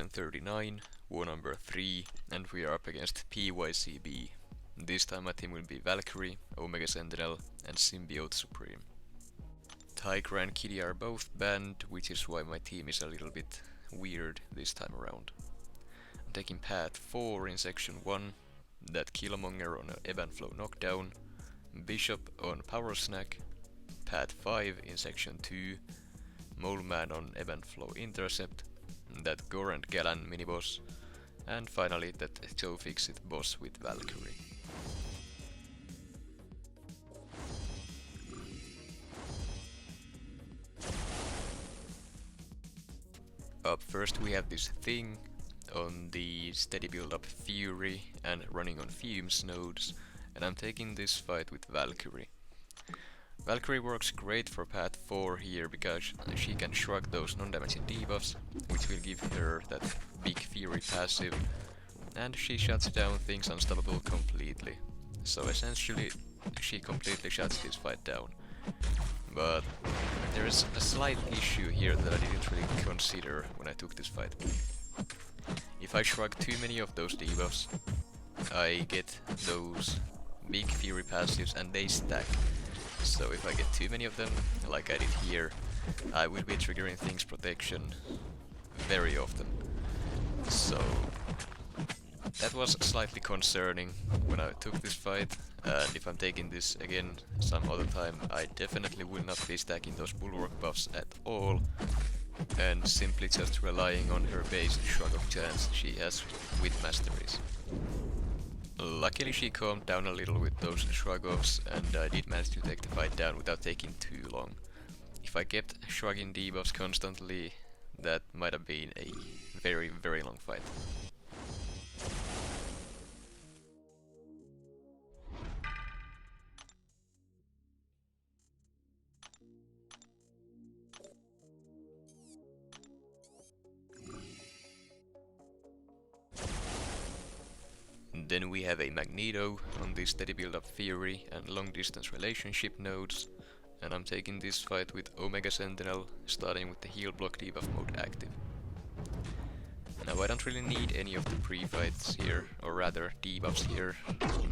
S39, war number 3, and we are up against Pycb. This time my team will be Valkyrie, Omega Sentinel, and Symbiote Supreme. Tigra and Kitty are both banned, which is why my team is a little bit weird this time around. I'm taking path 4 in section 1, that Killmonger on a ebb and flow knockdown, Bishop on power snack, path 5 in section 2, Mole Man on ebb and flow intercept, that Gorr and Galan miniboss, and finally that Fixit boss with Valkyrie. Up first we have this thing on the steady build up Fury and running on Fumes nodes, and I'm taking this fight with Valkyrie. Valkyrie works great for path 4 here because she can shrug those non-damaging debuffs, which will give her that big Fury passive, and she shuts down things unstoppable completely. So essentially she completely shuts this fight down. But there is a slight issue here that I didn't really consider when I took this fight. If I shrug too many of those debuffs, I get those big Fury passives and they stack. So if I get too many of them, like I did here, I will be triggering things protection very often. So that was slightly concerning when I took this fight, and if I'm taking this again some other time, I definitely will not be stacking those bulwark buffs at all, and simply just relying on her basic shrug of chance she has with masteries. Luckily she calmed down a little with those shrug-offs, and I did manage to take the fight down without taking too long. If I kept shrugging debuffs constantly, that might have been a very long fight. Then we have a Magneto on the steady build up Fury and long distance relationship nodes, and I'm taking this fight with Omega Sentinel, starting with the heal block debuff mode active. Now I don't really need any of the pre-fights here, or rather debuffs here,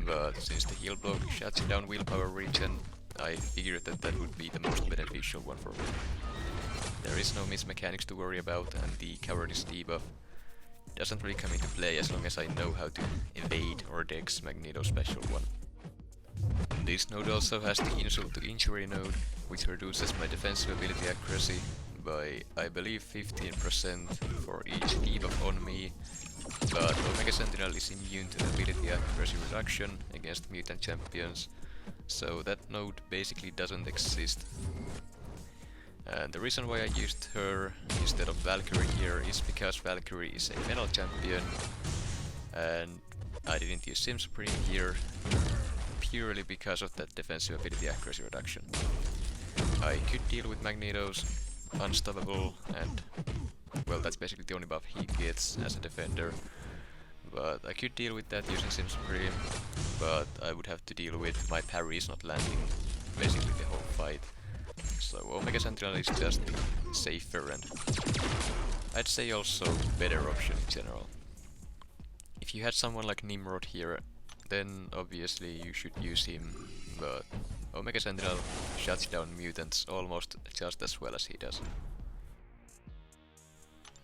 but since the heal block shuts down willpower regen, I figured that that would be the most beneficial one for me. There is no miss mechanics to worry about, and the cowardice debuff doesn't really come into play as long as I know how to evade or dex Magneto's special one. This node also has the insult to injury node, which reduces my defensive ability accuracy by I believe 15% for each debuff on me, but Omega Sentinel is immune to ability accuracy reduction against mutant champions, so that node basically doesn't exist. And the reason why I used her instead of Valkyrie here is because Valkyrie is a metal champion, and I didn't use Sim Supreme here purely because of that defensive ability accuracy reduction. I could deal with Magneto's unstoppable, and well, that's basically the only buff he gets as a defender, but I could deal with that using Sim Supreme, but I would have to deal with my parries not landing basically the whole fight. So Omega Sentinel is just safer and I'd say also better option in general. If you had someone like Nimrod here, then obviously you should use him, but Omega Sentinel shuts down mutants almost just as well as he does.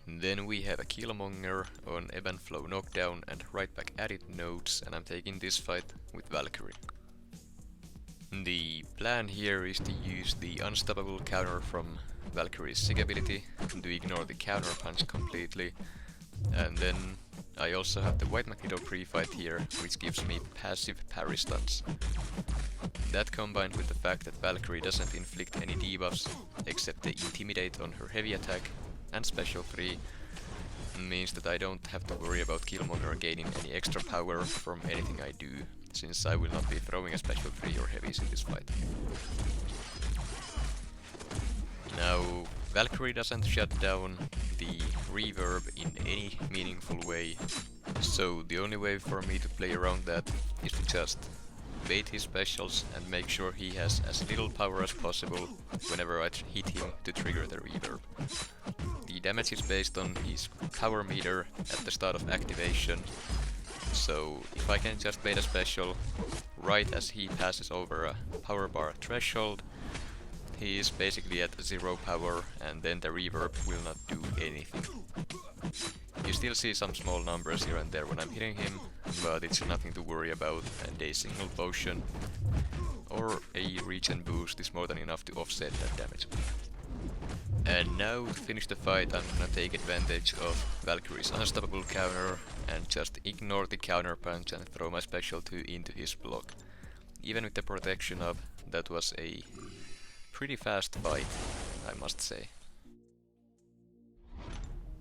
Then we have a Killmonger on ebb and flow knockdown and right back at it nodes, and I'm taking this fight with Valkyrie. The plan here is to use the unstoppable counter from Valkyrie's Sig ability to ignore the counter punch completely, and then I also have the White Magneto pre-fight here, which gives me passive parry stunts. That combined with the fact that Valkyrie doesn't inflict any debuffs except the Intimidate on her heavy attack and Special 3 means that I don't have to worry about Killmonger gaining any extra power from anything I do, since I will not be throwing a Special 3 or heavies in this fight. Now, Valkyrie doesn't shut down the reverb in any meaningful way, so the only way for me to play around that is to just bait his specials and make sure he has as little power as possible whenever I hit him to trigger the reverb. The damage is based on his power meter at the start of activation, so if I can just bait a special right as he passes over a power bar threshold, he is basically at 0 power and then the reverb will not do anything. You still see some small numbers here and there when I'm hitting him, but it's nothing to worry about, and a single potion or a regen boost is more than enough to offset that damage. And now, to finish the fight, I'm gonna take advantage of Valkyrie's unstoppable counter and just ignore the counter punch and throw my special 2 into his block. Even with the protection up, that was a pretty fast fight, I must say.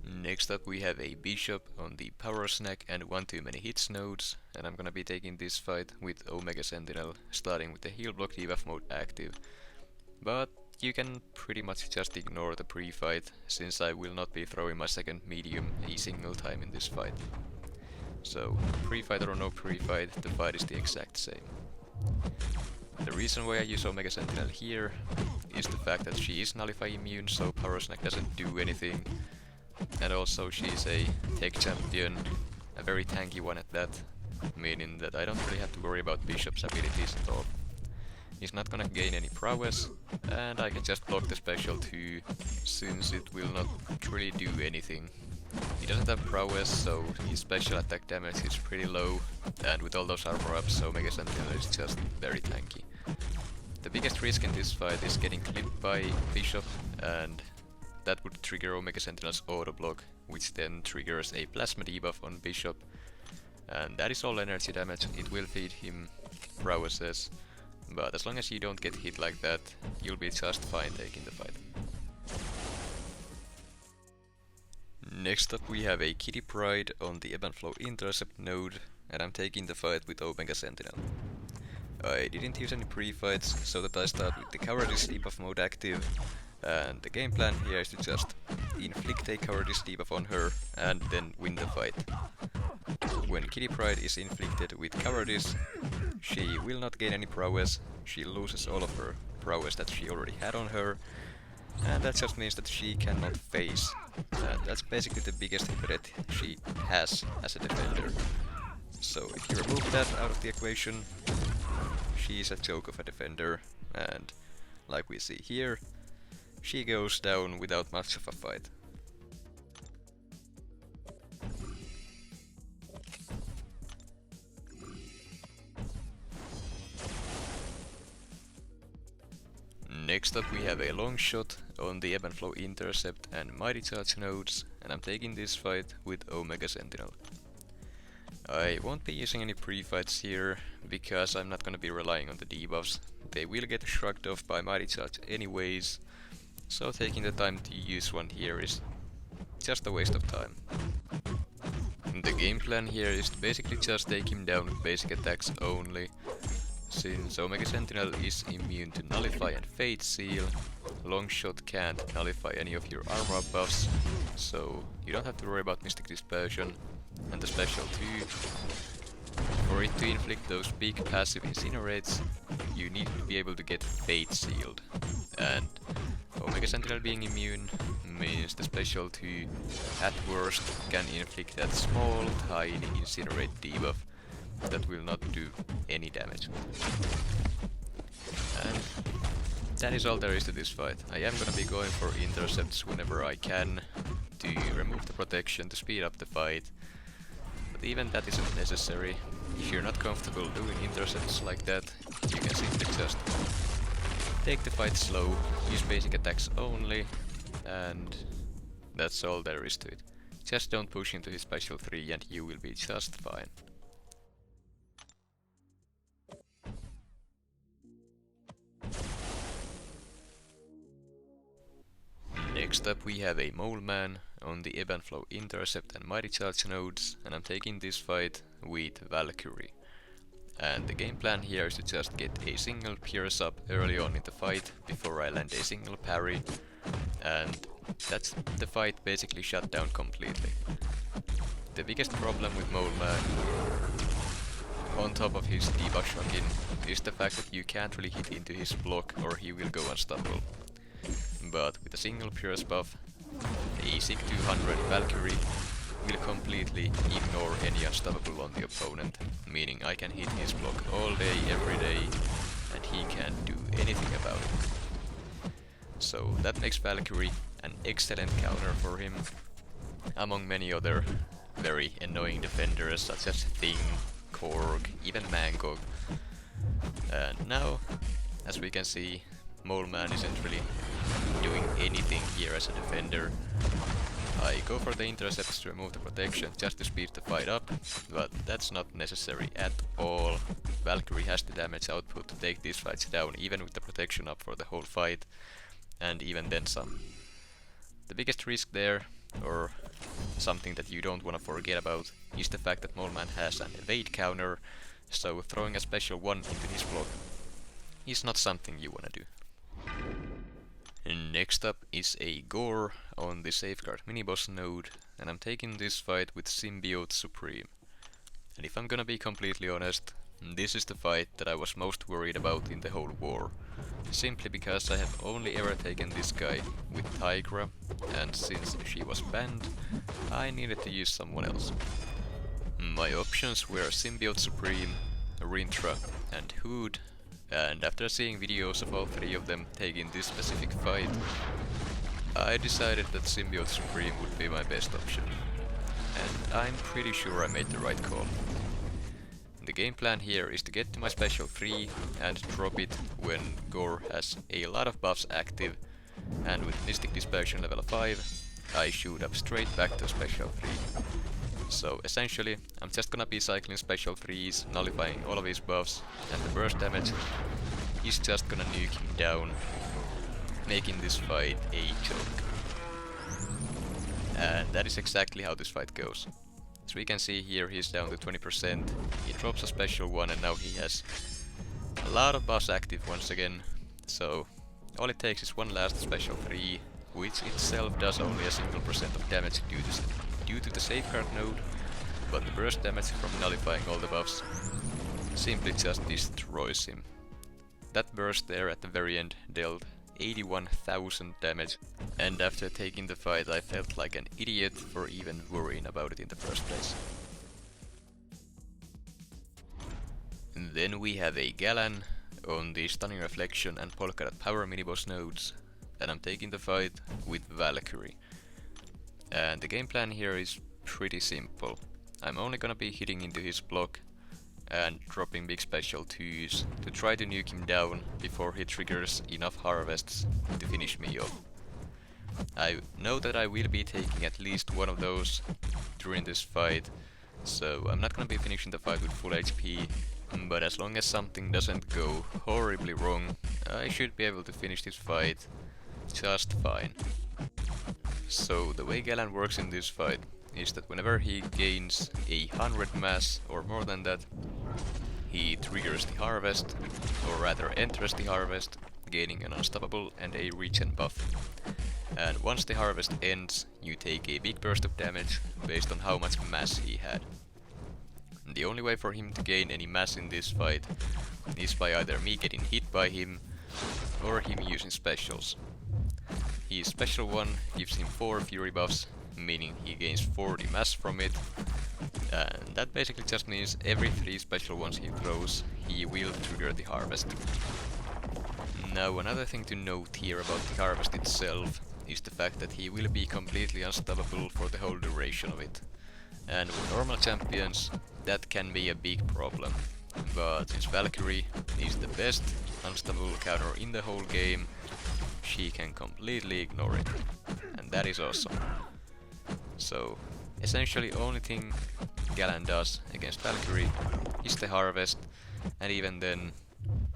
Next up we have a bishop on the power snack and 1 too many hits nodes, and I'm gonna be taking this fight with Omega Sentinel, starting with the heal block debuff mode active. But you can pretty much just ignore the pre-fight, since I will not be throwing my second medium a single time in this fight. So, pre-fight or no pre-fight, the fight is the exact same. The reason why I use Omega Sentinel here is the fact that she is nullify immune, so power snack doesn't do anything. And also she's a tech champion, a very tanky one at that, meaning that I don't really have to worry about Bishop's abilities at all. He's not gonna gain any prowess, and I can just block the special too, since it will not really do anything. He doesn't have prowess, so his special attack damage is pretty low, and with all those armor ups, Omega Sentinel is just very tanky. The biggest risk in this fight is getting clipped by Bishop, and that would trigger Omega Sentinel's auto block, which then triggers a plasma debuff on Bishop, and that is all energy damage. It will feed him prowesses, but as long as you don't get hit like that, you'll be just fine taking the fight. Next up we have a Kitty Pryde on the Ebb and Flow intercept node, and I'm taking the fight with Omega Sentinel. I didn't use any pre-fights, so that I start with the cowardice debuff mode active, and the game plan here is to just inflict a cowardice debuff on her and then win the fight. When Kitty Pryde is inflicted with cowardice, she will not gain any prowess, she loses all of her prowess that she already had on her, and that just means that she cannot phase. And that's basically the biggest threat she has as a defender. So if you remove that out of the equation, she's a joke of a defender, and like we see here, she goes down without much of a fight. Next up we have a Longshot on the Ebb and Flow intercept and Mighty Charge nodes, and I'm taking this fight with Omega Sentinel. I won't be using any pre-fights here, because I'm not gonna be relying on the debuffs. They will get shrugged off by Mighty Charge anyways, so taking the time to use one here is just a waste of time. The game plan here is to basically just take him down with basic attacks only. Since Omega Sentinel is immune to Nullify and Fate Seal, Longshot can't nullify any of your armor buffs, so you don't have to worry about Mystic Dispersion. And the special too, for it to inflict those big passive incinerates, you need to be able to get Fate Sealed. And Omega Sentinel being immune means the special 2 at worst can inflict that small tiny incinerate debuff that will not do any damage. And that is all there is to this fight. I am gonna be going for intercepts whenever I can to remove the protection to speed up the fight, but even that isn't necessary. If you're not comfortable doing intercepts like that, you can simply just take the fight slow, use basic attacks only, and that's all there is to it. Just don't push into his special 3 and you will be just fine. Next up we have a Mole Man on the Ebb and Flow intercept and Mighty Charge nodes, and I'm taking this fight with Valkyrie. And the game plan here is to just get a single pierce up early on in the fight before I land a single parry, and that's the fight basically shut down completely. The biggest problem with Mole Man on top of his debuff shotgun is the fact that you can't really hit into his block or he will go unstoppable. But with a single Pierce buff, a SIG 200 Valkyrie will completely ignore any unstoppable on the opponent, meaning I can hit his block all day, every day, and he can't do anything about it. So that makes Valkyrie an excellent counter for him, among many other very annoying defenders such as Thing, Korg, even Mangog. And now, as we can see, Mole Man isn't really doing anything here as a defender. I go for the intercepts to remove the protection just to speed the fight up, but that's not necessary at all. Valkyrie has the damage output to take these fights down even with the protection up for the whole fight, and even then some. The biggest risk there, or something that you don't want to forget about, is the fact that Mole Man has an evade counter, so throwing a special 1 into his block is not something you want to do. And next up is a Gorr on the Safeguard miniboss node, and I'm taking this fight with Symbiote Supreme. And if I'm gonna be completely honest, this is the fight that I was most worried about in the whole war. Simply because I have only ever taken this guy with Tigra, and since she was banned, I needed to use someone else. My options were Symbiote Supreme, Rintra, and Hood, and after seeing videos of all three of them taking this specific fight, I decided that Symbiote Supreme would be my best option. And I'm pretty sure I made the right call. The game plan here is to get to my special 3 and drop it when Gorr has a lot of buffs active, and with Mystic Dispersion level 5, I shoot up straight back to special 3. So essentially, I'm just gonna be cycling special 3s, nullifying all of his buffs, and the burst damage is just gonna nuke him down, making this fight a joke. And that is exactly how this fight goes. As we can see here, he's down to 20%, he drops a special 1 and now he has a lot of buffs active once again, so all it takes is one last special 3, which itself does only a single percent of damage due to the safeguard node, but the burst damage from nullifying all the buffs simply just destroys him. That burst there at the very end dealt 81,000 damage, and after taking the fight I felt like an idiot for even worrying about it in the first place. And then we have a Galan on the Stunning Reflection and Polka Dot Power miniboss nodes, and I'm taking the fight with Valkyrie. And the game plan here is pretty simple. I'm only gonna be hitting into his block and dropping big special 2s to try to nuke him down before he triggers enough harvests to finish me off. I know that I will be taking at least one of those during this fight, so I'm not gonna be finishing the fight with full HP, but as long as something doesn't go horribly wrong, I should be able to finish this fight just fine. So the way Galan works in this fight is that whenever he gains 100 mass or more than that, he triggers the harvest, or rather enters the harvest, gaining an unstoppable and a regen buff. And once the harvest ends, you take a big burst of damage based on how much mass he had. The only way for him to gain any mass in this fight is by either me getting hit by him or him using specials. His special 1 gives him 4 fury buffs, meaning he gains 40 mass from it, and that basically just means every 3 special ones he throws, he will trigger the harvest. Now another thing to note here about the harvest itself is the fact that he will be completely unstoppable for the whole duration of it. And with normal champions, that can be a big problem. But since Valkyrie is the best unstoppable counter in the whole game, she can completely ignore it. And that is awesome. So, essentially only thing Galan does against Valkyrie is the harvest, and even then,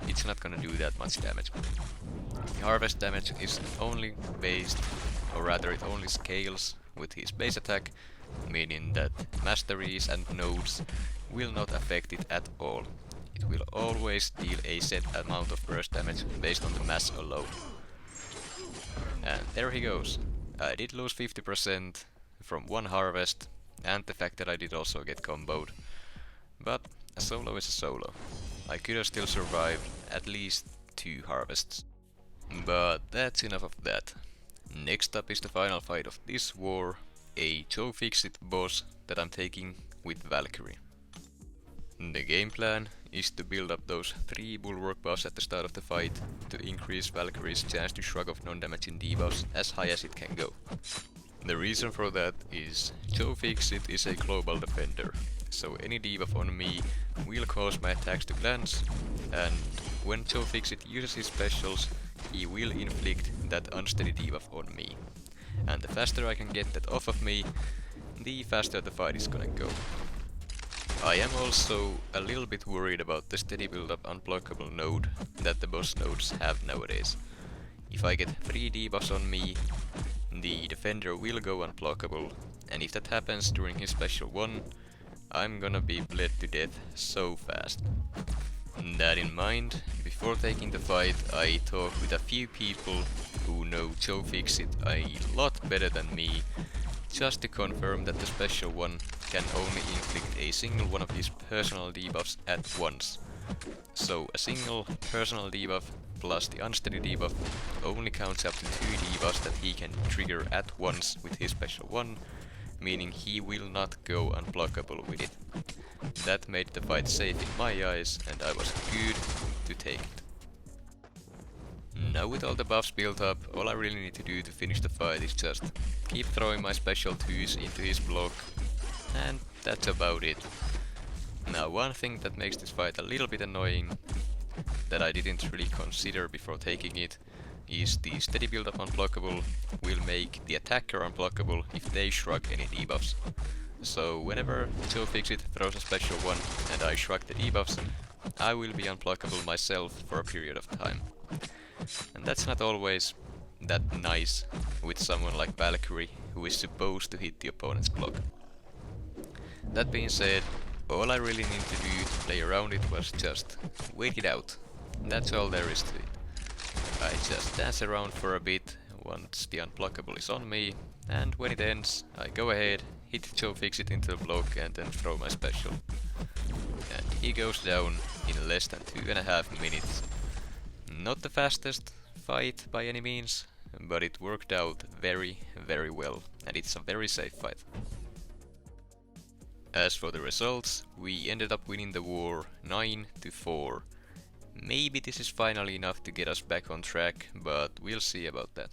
it's not gonna do that much damage. The harvest damage is only based, or rather it only scales with his base attack, meaning that masteries and nodes will not affect it at all. It will always deal a set amount of burst damage based on the mass alone. And there he goes. I did lose 50% from one harvest, and the fact that I did also get comboed. But a solo is a solo. I could have still survived at least 2 harvests. But that's enough of that. Next up is the final fight of this war, a Joe Fixit boss that I'm taking with Valkyrie. The game plan is to build up those 3 bulwark buffs at the start of the fight to increase Valkyrie's chance to shrug off non-damaging debuffs as high as it can go. The reason for that is Joe Fixit is a global defender, so any debuff on me will cause my attacks to glance, and when Joe Fixit uses his specials, he will inflict that unsteady debuff on me. And the faster I can get that off of me, the faster the fight is gonna go. I am also a little bit worried about the steady build-up unblockable node that the boss nodes have nowadays. If I get 3 debuffs on me, the defender will go unblockable, and if that happens during his special 1, I'm gonna be bled to death so fast. That in mind, before taking the fight, I talked with a few people who know Joe Fixit a lot better than me, just to confirm that the special 1 can only inflict a single one of his personal debuffs at once. So a single personal debuff plus the unsteady debuff only counts up to 2 debuffs that he can trigger at once with his special 1, meaning he will not go unblockable with it. That made the fight safe in my eyes, and I was good to take it. Now with all the buffs built up, all I really need to do to finish the fight is just keep throwing my special 2s into his block, and that's about it. Now one thing that makes this fight a little bit annoying, that I didn't really consider before taking it, is the steady build-up unblockable will make the attacker unblockable if they shrug any debuffs. So whenever Joe Fixit throws a special 1 and I shrug the debuffs, I will be unblockable myself for a period of time. And that's not always that nice with someone like Valkyrie, who is supposed to hit the opponent's block. That being said, all I really need to do to play around it was just wait it out. That's all there is to it. I just dance around for a bit once the unblockable is on me, and when it ends, I go ahead, hit Joe Fixit into the block and then throw my special. And he goes down in less than 2.5 minutes. Not the fastest fight by any means, but it worked out very, very well, and it's a very safe fight. As for the results, we ended up winning the war 9-4. Maybe this is finally enough to get us back on track, but we'll see about that.